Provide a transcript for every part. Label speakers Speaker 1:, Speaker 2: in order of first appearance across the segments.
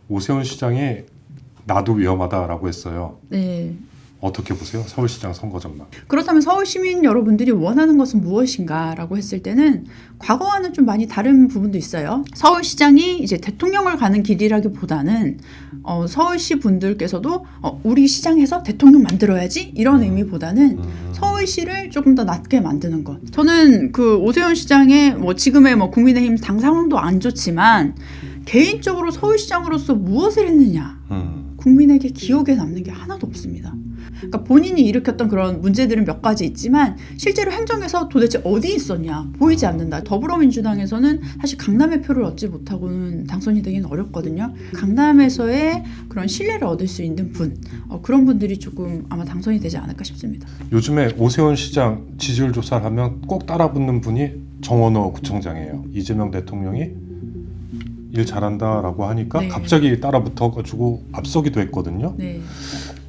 Speaker 1: 오세훈 시장이 나도 위험하다라고 했어요.
Speaker 2: 네.
Speaker 1: 어떻게 보세요? 서울시장 선거 전망.
Speaker 2: 그렇다면 서울 시민 여러분들이 원하는 것은 무엇인가라고 했을 때는 과거와는 좀 많이 다른 부분도 있어요. 서울시장이 이제 대통령을 가는 길이라기보다는 서울시 분들께서도 우리 시장에서 대통령 만들어야지 이런 의미보다는 서울시를 조금 더 낫게 만드는 것. 저는 그 오세훈 시장의 지금의 국민의힘 당 상황도 안 좋지만 개인적으로 서울시장으로서 무엇을 했느냐. 국민에게 기억에 남는 게 하나도 없습니다. 그러니까 본인이 일으켰던 그런 문제들은 몇 가지 있지만 실제로 행정에서 도대체 어디 있었냐 보이지 않는다. 더불어민주당에서는 사실 강남의 표를 얻지 못하고는 당선이 되기는 어렵거든요. 강남에서의 그런 신뢰를 얻을 수 있는 분, 그런 분들이 조금 아마 당선이 되지 않을까 싶습니다.
Speaker 1: 요즘에 오세훈 시장 지지율 조사를 하면 꼭 따라붙는 분이 정원호 구청장이에요. 이재명 대통령이 일 잘한다라고 하니까
Speaker 2: 네.
Speaker 1: 갑자기 따라붙어가지고 앞서기도 했거든요.
Speaker 2: 네.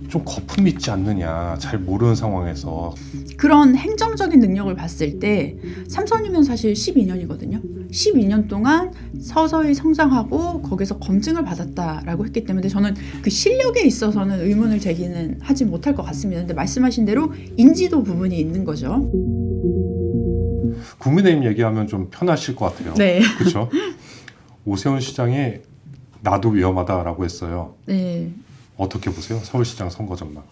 Speaker 1: 좀 거품 있지 않느냐, 잘 모르는 상황에서.
Speaker 2: 그런 행정적인 능력을 봤을 때 삼선이면 사실 12년이거든요. 12년 동안 서서히 성장하고 거기서 검증을 받았다라고 했기 때문에 저는 그 실력에 있어서는 의문을 제기는 하지 못할 것 같습니다. 근데 말씀하신 대로 인지도 부분이 있는 거죠.
Speaker 1: 국민의힘 얘기하면 좀 편하실 것 같아요.
Speaker 2: 네.
Speaker 1: 그렇죠? 오세훈 시장이 나도 위험하다라고 했어요.
Speaker 2: 네.
Speaker 1: 어떻게 보세요? 서울시장 선거 전망.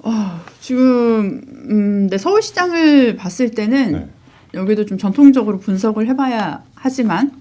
Speaker 2: 지금 네, 서울시장을 봤을 때는
Speaker 1: 네.
Speaker 2: 여기도 좀 전통적으로 분석을 해봐야 하지만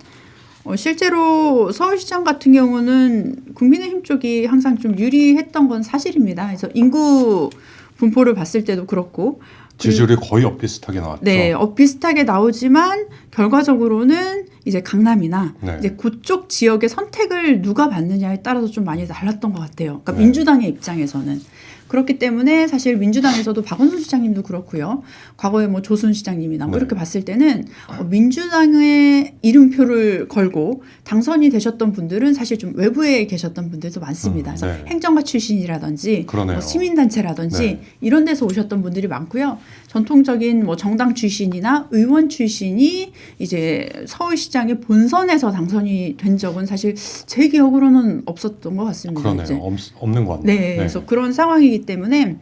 Speaker 2: 실제로 서울시장 같은 경우는 국민의힘 쪽이 항상 좀 유리했던 건 사실입니다. 그래서 인구 분포를 봤을 때도 그렇고
Speaker 1: 지지율이 거의 엇비슷하게 나왔죠.
Speaker 2: 네, 비슷하게 나오지만 결과적으로는 이제 강남이나
Speaker 1: 네.
Speaker 2: 이제 그쪽 지역의 선택을 누가 받느냐에 따라서 좀 많이 달랐던 것 같아요. 그러니까
Speaker 1: 네.
Speaker 2: 민주당의 입장에서는. 그렇기 때문에 사실 민주당에서도 박원순 시장님도 그렇고요. 과거에 조순 시장님이나
Speaker 1: 네.
Speaker 2: 이렇게 봤을 때는 민주당의 이름표를 걸고 당선이 되셨던 분들은 사실 좀 외부에 계셨던 분들도 많습니다. 그래서
Speaker 1: 네.
Speaker 2: 행정가 출신이라든지
Speaker 1: 그러네요.
Speaker 2: 시민단체라든지
Speaker 1: 네.
Speaker 2: 이런 데서 오셨던 분들이 많고요. 전통적인 정당 출신이나 의원 출신이 이제 서울시장의 본선에서 당선이 된 적은 사실 제 기억으로는 없었던 것 같습니다.
Speaker 1: 그러네요.
Speaker 2: 이제.
Speaker 1: 없는 것 같네요.
Speaker 2: 네, 그래서 그런 상황이기 때문에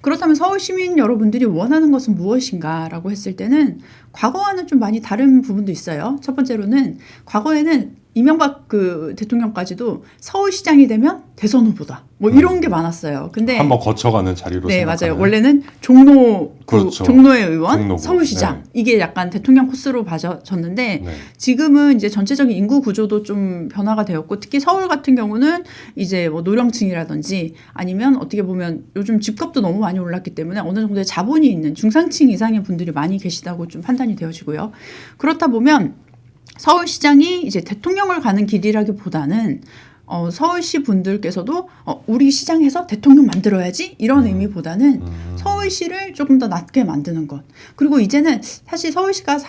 Speaker 2: 그렇다면 서울 시민 여러분들이 원하는 것은 무엇인가라고 했을 때는 과거와는 좀 많이 다른 부분도 있어요. 첫 번째로는 과거에는 이명박 대통령까지도 서울시장이 되면 대선 후보다. 이런 게 많았어요. 근데
Speaker 1: 한번 거쳐가는 자리로
Speaker 2: 네,
Speaker 1: 생각하는.
Speaker 2: 맞아요. 원래는
Speaker 1: 그렇죠.
Speaker 2: 종로의 의원,
Speaker 1: 종로구.
Speaker 2: 서울시장
Speaker 1: 네.
Speaker 2: 이게 약간 대통령 코스로 봐졌는데
Speaker 1: 네.
Speaker 2: 지금은 이제 전체적인 인구 구조도 좀 변화가 되었고 특히 서울 같은 경우는 이제 노령층이라든지 아니면 어떻게 보면 요즘 집값도 너무 많이 올랐기 때문에 어느 정도의 자본이 있는 중산층 이상의 분들이 많이 계시다고 좀 판단이 되어지고요. 그렇다 보면 서울시장이 이제 대통령을 가는 길이라기보다는 서울시 분들께서도 우리 시장에서 대통령 만들어야지 이런 의미보다는 서울시를 조금 더 낫게 만드는 것. 그리고 이제는 사실 서울시가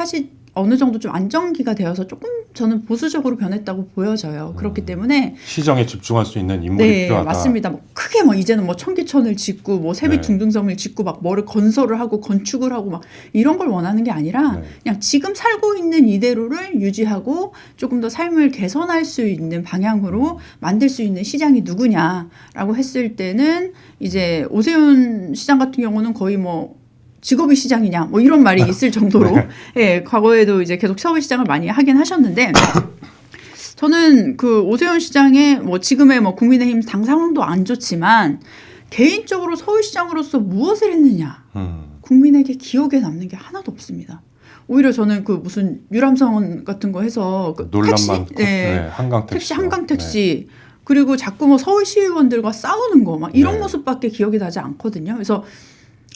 Speaker 2: 어느 정도 좀 안정기가 되어서 조금 저는 보수적으로 변했다고 보여져요. 그렇기 때문에
Speaker 1: 시정에 집중할 수 있는 인물이
Speaker 2: 네,
Speaker 1: 필요하다.
Speaker 2: 맞습니다. 크게 이제는 청계천을 짓고 세빛
Speaker 1: 네.
Speaker 2: 중등섬을 짓고 뭐를 건설을 하고 건축을 하고 이런 걸 원하는 게 아니라
Speaker 1: 네.
Speaker 2: 그냥 지금 살고 있는 이대로를 유지하고 조금 더 삶을 개선할 수 있는 방향으로 만들 수 있는 시장이 누구냐라고 했을 때는 이제 오세훈 시장 같은 경우는 거의 직업이 시장이냐 이런 말이 있을 정도로
Speaker 1: 네.
Speaker 2: 예, 과거에도 이제 계속 서울시장을 많이 하긴 하셨는데 저는 그 오세훈 시장의 지금의 국민의힘 당 상황도 안 좋지만 개인적으로 서울시장으로서 무엇을 했느냐 국민에게 기억에 남는 게 하나도 없습니다. 오히려 저는 무슨 유람선 같은 거 해서 택시,
Speaker 1: 한강택시,
Speaker 2: 한강택시 그리고 자꾸 서울시의원들과 싸우는 거 이런
Speaker 1: 네.
Speaker 2: 모습밖에 기억이 나지 않거든요. 그래서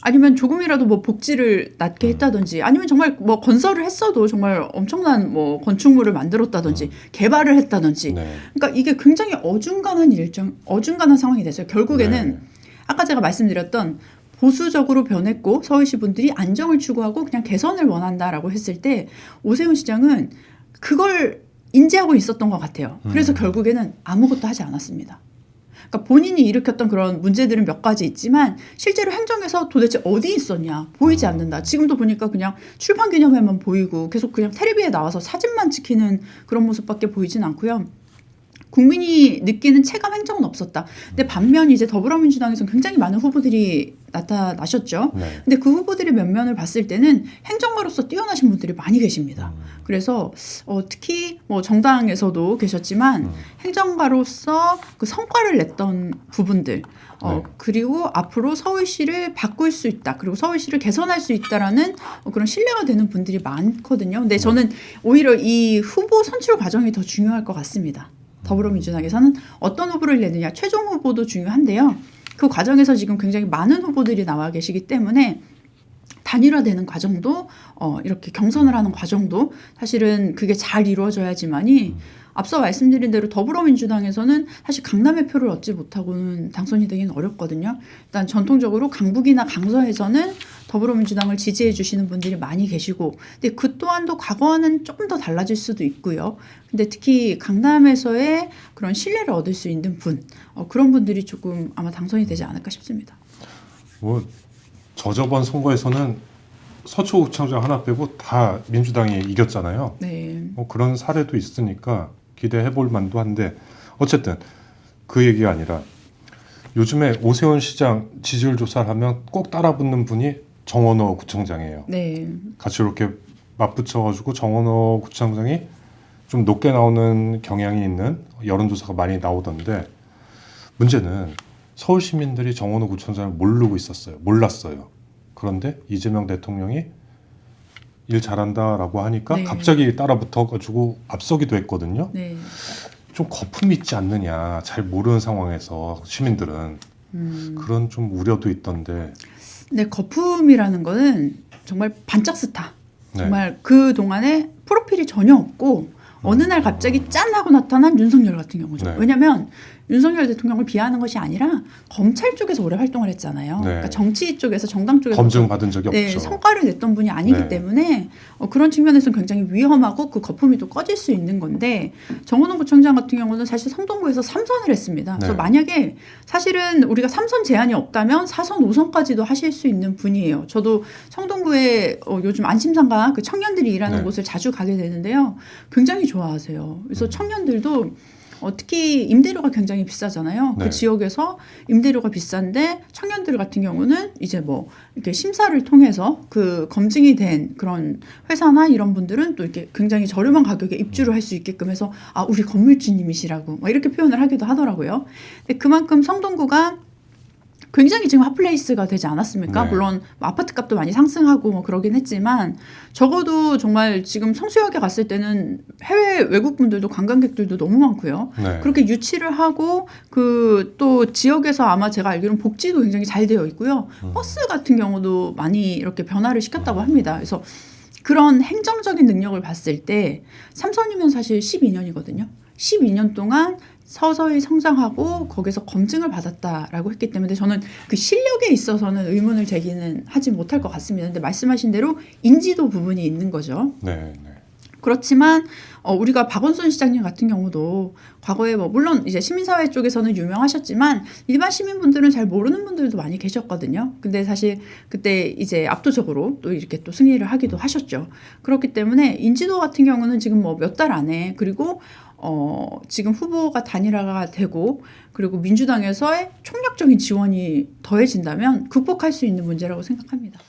Speaker 2: 아니면 조금이라도 복지를 낮게 했다든지 아니면 정말 건설을 했어도 정말 엄청난 건축물을 만들었다든지 개발을 했다든지
Speaker 1: 네.
Speaker 2: 그러니까 이게 굉장히 어중간한 상황이 됐어요. 결국에는
Speaker 1: 네.
Speaker 2: 아까 제가 말씀드렸던 보수적으로 변했고 서울시 분들이 안정을 추구하고 그냥 개선을 원한다라고 했을 때 오세훈 시장은 그걸 인지하고 있었던 것 같아요. 그래서 결국에는 아무것도 하지 않았습니다. 그러니까 본인이 일으켰던 그런 문제들은 몇 가지 있지만 실제로 행정에서 도대체 어디 있었냐 보이지 않는다. 지금도 보니까 그냥 출판 기념회만 보이고 계속 그냥 텔레비에 나와서 사진만 찍히는 그런 모습밖에 보이진 않고요. 국민이 느끼는 체감 행정은 없었다. 근데 반면 이제 더불어민주당에서는 굉장히 많은 후보들이 나타나셨죠.
Speaker 1: 네.
Speaker 2: 근데 그 후보들의 면면을 봤을 때는 행정가로서 뛰어나신 분들이 많이 계십니다. 그래서 특히 뭐 정당에서도 계셨지만 행정가로서 그 성과를 냈던 부분들
Speaker 1: 네.
Speaker 2: 그리고 앞으로 서울시를 바꿀 수 있다. 그리고 서울시를 개선할 수 있다라는 그런 신뢰가 되는 분들이 많거든요. 근데 저는 오히려 이 후보 선출 과정이 더 중요할 것 같습니다. 더불어민주당에서는 어떤 후보를 내느냐, 최종 후보도 중요한데요. 그 과정에서 지금 굉장히 많은 후보들이 나와 계시기 때문에 단일화되는 과정도 이렇게 경선을 하는 과정도 사실은 그게 잘 이루어져야지만이 앞서 말씀드린 대로 더불어민주당에서는 사실 강남의 표를 얻지 못하고는 당선이 되기는 어렵거든요. 일단 전통적으로 강북이나 강서에서는 더불어민주당을 지지해 주시는 분들이 많이 계시고, 근데 그 또한도 과거와는 조금 더 달라질 수도 있고요. 근데 특히 강남에서의 그런 신뢰를 얻을 수 있는 분, 그런 분들이 조금 아마 당선이 되지 않을까 싶습니다.
Speaker 1: 뭐 저번 선거에서는 서초구청장 하나 빼고 다 민주당이 이겼잖아요.
Speaker 2: 네.
Speaker 1: 뭐 그런 사례도 있으니까 기대해 볼 만도 한데, 어쨌든 그 얘기가 아니라 요즘에 오세훈 시장 지지율 조사를 하면 꼭 따라붙는 분이 정원호 구청장이에요.
Speaker 2: 네.
Speaker 1: 같이 이렇게 맞붙여가지고 정원호 구청장이 좀 높게 나오는 경향이 있는 여론조사가 많이 나오던데, 문제는 서울 시민들이 정원호 구청장을 모르고 있었어요. 몰랐어요. 그런데 이재명 대통령이 일 잘한다라고 하니까
Speaker 2: 네.
Speaker 1: 갑자기 따라붙어가지고 앞서기도 했거든요.
Speaker 2: 네.
Speaker 1: 좀 거품이 있지 않느냐, 잘 모르는 상황에서 시민들은 그런 좀 우려도 있던데.
Speaker 2: 근데 거품이라는 거는 정말 반짝 스타.
Speaker 1: 네.
Speaker 2: 정말 그 동안에 프로필이 전혀 없고 어느 날 갑자기 짠 하고 나타난 윤석열 같은 경우죠.
Speaker 1: 네.
Speaker 2: 왜냐하면 윤석열 대통령을 비하하는 것이 아니라 검찰 쪽에서 오래 활동을 했잖아요.
Speaker 1: 네.
Speaker 2: 그러니까 정치 쪽에서 정당 쪽에서
Speaker 1: 검증 받은 적이
Speaker 2: 네,
Speaker 1: 없죠.
Speaker 2: 성과를 냈던 분이 아니기
Speaker 1: 네.
Speaker 2: 때문에 그런 측면에서는 굉장히 위험하고 그 거품이 또 꺼질 수 있는 건데, 정원호 구청장 같은 경우는 사실 성동구에서 3선을 했습니다. 그래서
Speaker 1: 네.
Speaker 2: 만약에 사실은 우리가 3선 제한이 없다면 4선, 5선까지도 하실 수 있는 분이에요. 저도 성동구에 요즘 안심상가 그 청년들이 일하는
Speaker 1: 네.
Speaker 2: 곳을 자주 가게 되는데요. 굉장히 좋아하세요. 그래서 청년들도 특히 임대료가 굉장히 비싸잖아요.
Speaker 1: 네.
Speaker 2: 그 지역에서 임대료가 비싼데 청년들 같은 경우는 이제 뭐 이렇게 심사를 통해서 그 검증이 된 그런 회사나 이런 분들은 또 이렇게 굉장히 저렴한 가격에 입주를 할 수 있게끔 해서 우리 건물주님이시라고 막 이렇게 표현을 하기도 하더라고요. 근데 그만큼 성동구가 굉장히 지금 핫플레이스가 되지 않았습니까?
Speaker 1: 네.
Speaker 2: 물론 아파트 값도 많이 상승하고 뭐 그러긴 했지만 적어도 정말 지금 성수역에 갔을 때는 해외 외국분들도 관광객들도 너무 많고요.
Speaker 1: 네.
Speaker 2: 그렇게 유치를 하고 그 또 지역에서 아마 제가 알기로는 복지도 굉장히 잘 되어 있고요. 버스 같은 경우도 많이 이렇게 변화를 시켰다고 합니다. 그래서 그런 행정적인 능력을 봤을 때 삼선이면 사실 12년이거든요. 12년 동안 서서히 성장하고 거기서 검증을 받았다라고 했기 때문에 저는 그 실력에 있어서는 의문을 제기는 하지 못할 것 같습니다. 근데 말씀하신 대로 인지도 부분이 있는 거죠.
Speaker 1: 네. 네.
Speaker 2: 그렇지만 우리가 박원순 시장님 같은 경우도 과거에 뭐 물론 이제 시민사회 쪽에서는 유명하셨지만 일반 시민분들은 잘 모르는 분들도 많이 계셨거든요. 근데 사실 그때 이제 압도적으로 또 이렇게 또 승리를 하기도 하셨죠. 그렇기 때문에 인지도 같은 경우는 지금 뭐 몇 달 안에, 그리고 지금 후보가 단일화가 되고 그리고 민주당에서의 총력적인 지원이 더해진다면 극복할 수 있는 문제라고 생각합니다.